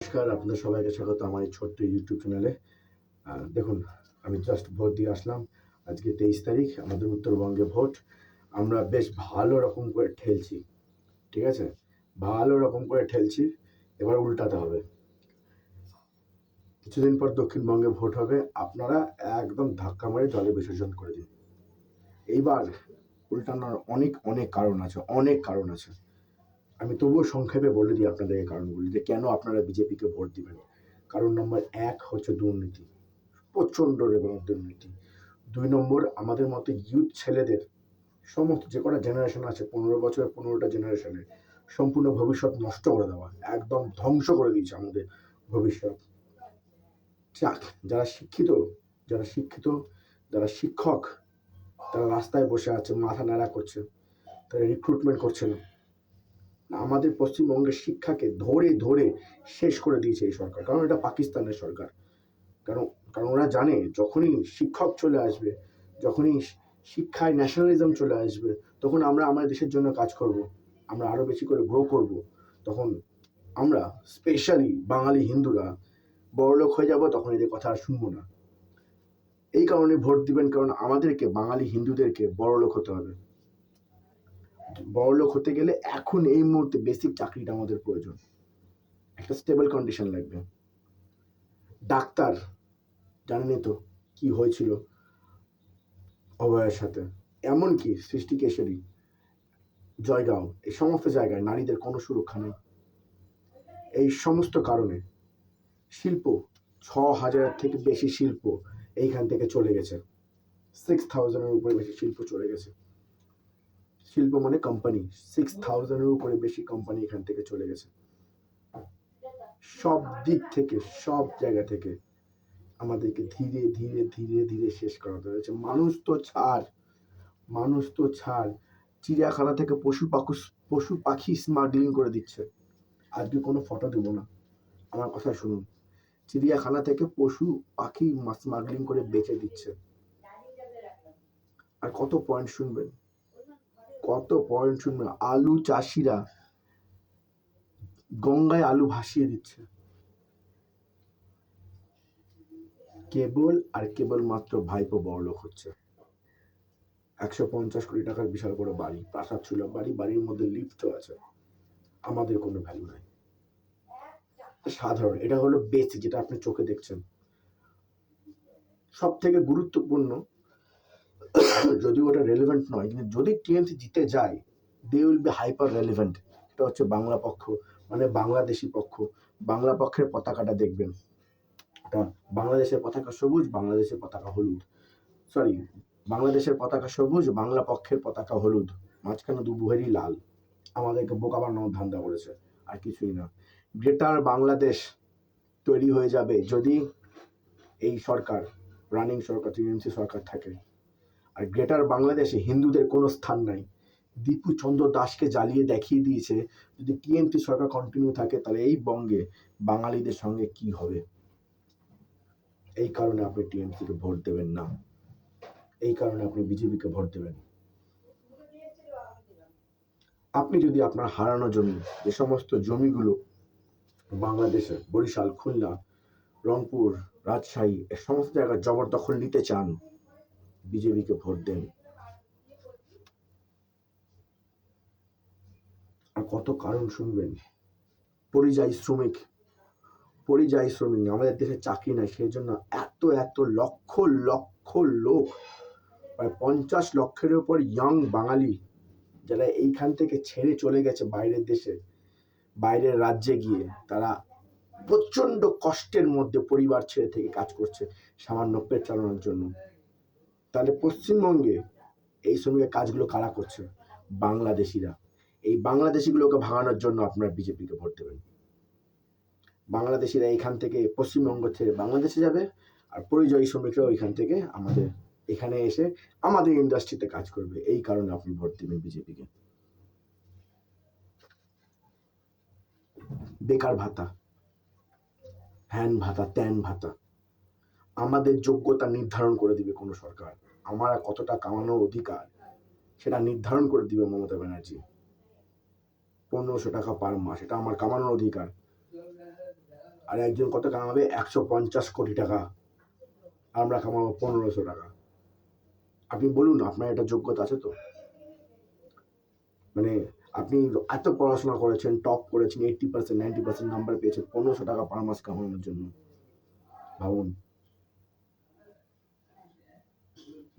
নমস্কার, আপনাদের সবাইকে স্বাগত আমার এই ছোট্ট ইউটিউব চ্যানেলে। দেখুন, আমি জাস্ট ভোট দিয়ে আসলাম। আজকে 23 তারিখ, আমাদের উত্তরবঙ্গে ভোট। আমরা বেশ ভালো রকম করে ঠেলছি, ঠিক আছে? ভালো রকম করে ঠেলছি। এবার উল্টাতে হবে। কিছুদিন পর দক্ষিণবঙ্গে ভোট হবে। আপনারা একদম ধাক্কা মেরে জলে বিসর্জন করে দিন। এইবার উল্টানোর অনেক অনেক কারণ আছে, অনেক কারণ আছে। আমি তবুও সংক্ষেপে বলে দিই আপনাদের এই কারণগুলি, যে কেন আপনারা বিজেপিকে ভোট দিবেন। কারণ নম্বর ১ হচ্ছে দুর্নীতি, প্রচণ্ড লেভেলের দুর্নীতি। ২ নম্বর, আমাদের মতো ইউথ ছেলেদের, সমস্ত যে কটা জেনারেশন আছে, ১৫ বছরের ১৫টা জেনারেশনের সম্পূর্ণ ভবিষ্যৎ নষ্ট করে দেওয়া, একদম ধ্বংস করে দিয়েছে আমাদের ভবিষ্যৎ। যাক, যারা শিক্ষিত, যারা শিক্ষিত, যারা শিক্ষক, তারা রাস্তায় বসে আছে, মাথা ন্যাড়া করছে, তারা রিক্রুটমেন্ট করছে না। আমাদের পশ্চিমবঙ্গের শিক্ষাকে ধরে ধরে শেষ করে দিয়েছে এই সরকার। কারণ এটা পাকিস্তানের সরকার। কারণ কারণ ওরা জানে, যখনই শিক্ষক চলে আসবে, যখনই শিক্ষায় ন্যাশনালিজম চলে আসবে, তখন আমরা আমাদের দেশের জন্য কাজ করব, আমরা আরও বেশি করে গ্রো করব। তখন আমরা, স্পেশালি বাঙালি হিন্দুরা, বড়লোক হয়ে যাব। তখন এদের কথা আর শুনবো না। এই কারণে ভোট দিবেন, কারণ আমাদেরকে, বাঙালি হিন্দুদেরকে বড়লোক হতে হবে। বড়লোক হতে গেলে এখন এই মুহূর্তে বেসিক চাকরিটা আমাদের প্রয়োজন। একটা স্টেবল কন্ডিশন লাগবে। ডাক্তার, জানেনই তো কি হয়েছিল অভয়ের সাথে। এমনকি সৃষ্টিকেশরী, জয়গাঁও, এই সমস্ত জায়গায় নারীদের কোনো সুরক্ষা নেই। এই সমস্ত কারণে শিল্প, ৬,০০০ থেকে বেশি শিল্প এইখান থেকে চলে গেছে। 6,000-এর উপরে বেশি শিল্প চলে গেছে। শিল্প মানে কোম্পানি, 6,000-এর উপরে বেশি কোম্পানি এখান থেকে চলে গেছে। সব দিক থেকে, সব জায়গা থেকে আমাদেরকে ধীরে ধীরে ধীরে ধীরে শেষ করাতে হয়েছে। মানুষ তো ছাড়, মানুষ তো ছাড়, চিড়িয়াখানা থেকে পশু পাখি স্মাগলিং করে দিচ্ছে। আজকে কোনো ফটো দেব না, আমার কথা শুনুন। চিড়িয়াখানা থেকে পশু পাখি স্মাগলিং করে বেচে দিচ্ছে। আর কত পয়েন্ট শুনবেন, কত পয়েন্ট শুনবেন। আলু চাষিরা গঙ্গায় আলু ভাসিয়ে দিচ্ছে, কেবল আর কেবল মাত্র ভাইপো বড়লোক হচ্ছে। 150 কোটি টাকার বিশাল বড় বাড়ি, প্রাসাদ সুলভ বাড়ি, বাড়ির মধ্যে লিফটও আছে। আমাদের কোনো ভ্যালু নাই। সাধারণ, এটা হলো বেসিক, যেটা আপনি চোখে দেখছেন। সব থেকে গুরুত্বপূর্ণ, যদিও ওটা রেলেভেন্ট নয়, কিন্তু যদি টিএমসি জিতে যায়, they will be hyper relevant. এটা হচ্ছে বাংলা পক্ষ, মানে বাংলাদেশি পক্ষ। বাংলা পক্ষের পতাকাটা দেখবেন, এটা বাংলাদেশের পতাকা সবুজ, বাংলাদেশের পতাকা হলুদ। সরি, বাংলাদেশের পতাকা সবুজ, বাংলা পক্ষের পতাকা হলুদ, মাঝখানে দুবুহেরই লাল। আমাদেরকে বোকা বানানোর ধান্দা করেছে, আর কিছুই না। গ্রেটার বাংলাদেশ তৈরি হয়ে যাবে যদি এই সরকার, রানিং সরকার, টিএমসি সরকার থাকে। আর গ্রেটার বাংলাদেশে হিন্দুদের কোনো স্থান নাই। দীপু চন্দ্র দাসকে জ্বালিয়ে দেখিয়ে দিয়েছে, যদি টিএমসি সরকার কন্টিনিউ থাকে, তাহলে এই বঙ্গে বাঙালিদের সঙ্গে কি হবে। এই কারণে আপনি টিএমসিকে ভোট দেবেন না, এই কারণে আপনি বিজেপিকে ভোট দেবেন। আপনি যদি আপনার হারানো জমি, যে সমস্ত জমিগুলো বাংলাদেশে, বরিশাল, খুলনা, রংপুর, রাজশাহী, এই সমস্ত জায়গায় জবরদখল নিতে চান, বিজেপিকে ভোট দেন। আর কত কারণ শুনবেন। পরিযায়ী শ্রমিক, পরিযায়ী শ্রমিক, আমাদের দেশে চাকরি নাই, সেই জন্য এত এত লক্ষ লক্ষ লোক, প্রায় 50 লক্ষের উপর ইয়াং বাঙালি, যারা এইখান থেকে ছেড়ে চলে গেছে বাইরের দেশে, বাইরের রাজ্যে গিয়ে তারা প্রচন্ড কষ্টের মধ্যে পরিবার ছেড়ে থেকে কাজ করছে সামান্য পেট চালানোর জন্য। তাহলে পশ্চিমবঙ্গে এই শ্রমিকের কাজগুলো কারা করছে? বাংলাদেশিরা। এই বাংলাদেশিগুলোকে ভাঙানোর জন্য আপনারা বিজেপিকে ভোট দেবেন। বাংলাদেশিরা এখান থেকে পশ্চিমবঙ্গ ছেড়ে বাংলাদেশে যাবে, আর পরিযায়ী শ্রমিকরাও এখান থেকে আমাদের এখানে এসে আমাদের ইন্ডাস্ট্রিতে কাজ করবে। এই কারণে আপনি ভোট দেবেন বিজেপিকে। বেকার ভাতা, হ্যান ভাতা, ত্যান ভাতা, আমাদের যোগ্যতা নির্ধারণ করে দিবে কোনো সরকার। আমরা কতটা কামানোর অধিকার সেটা নির্ধারণ করে দিবে মমতা ব্যানার্জি। 1500 টাকা পার মাস, এটা আমার কামানোর অধিকার। আর একজন কত কামাবে 150 কোটি টাকা, আমরা কামাবো 1500 টাকা। আপনি বলুন আপনার এটা যোগ্যতা আছে তো? মানে আপনি এত পড়াশোনা করেছেন, টপ করেছেন, 80% 90% নাম্বার পেয়েছেন 1500 টাকা পার মাস কামানোর জন্য? ভাবুন।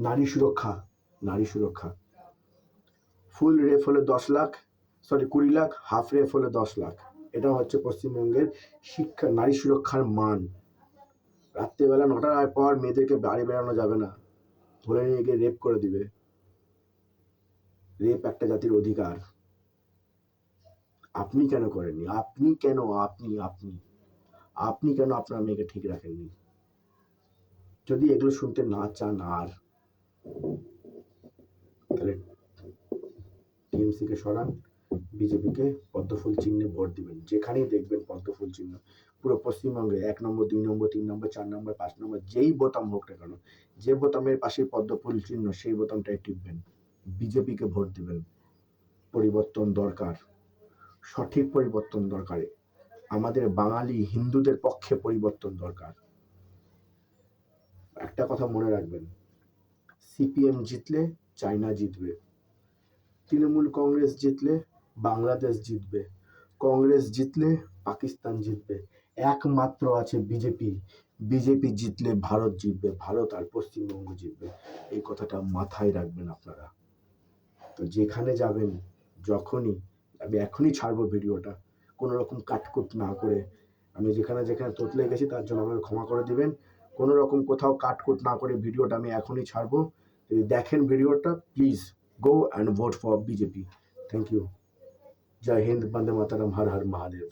নারী সুরক্ষা, নারী সুরক্ষা, ফুল রেপ হলে 10 লাখ, 20 লাখ, হাফ রেপ হলে 10 লাখ। এটা হচ্ছে পশ্চিমবঙ্গের শিক্ষা, নারী সুরক্ষার মান। রাত্রেবেলা 9টার পর মেয়েদেরকে বাড়ি বেড়ানো যাবে না, ধরে নিয়ে গিয়ে রেপ করে দিবে। রেপ একটা জাতির অধিকার। আপনি কেন করেননি? আপনি কেন আপনি কেন আপনার মেয়েকে ঠিক রাখেননি? যদি এগুলো শুনতে না চান আর, তাহলে টিএমসি কে সরান, বিজেপিকে পদ্মফুল চিহ্নে ভোট দিবেন। যেখানেই দেখবেন পদ্মফুল চিহ্ন, পুরো পশ্চিমবঙ্গে 1 নম্বর 2 নম্বর 3 নম্বর 4 নম্বর 5 নম্বর যেই বোতাম হোক না কেন, যে বোতামের পাশে পদ্মফুল চিহ্ন সেই বোতামটাই টিপবেন, বিজেপিকে ভোট দিবেন। পরিবর্তন দরকার, সঠিক পরিবর্তন দরকার। আমাদের বাঙালি হিন্দুদের পক্ষে পরিবর্তন দরকার। একটা কথা মনে রাখবেন, সিপিএম জিতলে চায়না জিতবে, তৃণমূল কংগ্রেস জিতলে বাংলাদেশ জিতবে, কংগ্রেস জিতলে পাকিস্তান জিতবে, একমাত্র আছে বিজেপি। বিজেপি জিতলে ভারত জিতবে, ভারত আর পশ্চিমবঙ্গ জিতবে। এই কথাটা মাথায় রাখবেন আপনারা। তো যেখানে যাবেন, যখনই, আমি এখনই ছাড়বো ভিডিওটা, কোনো রকম কাটকুট না করে। আমি যেখানে যেখানে তোতলে গেছি তার জন্য আমাকে ক্ষমা করে দিবেন। কোনো রকম কোথাও কাটকুট না করে ভিডিওটা আমি এখনই ছাড়বো। যদি দেখেন ভিডিওটা, please go and vote for BJP. Thank you. জয় হিন্দ, বন্দে মাতারাম, হর হর মহাদেব।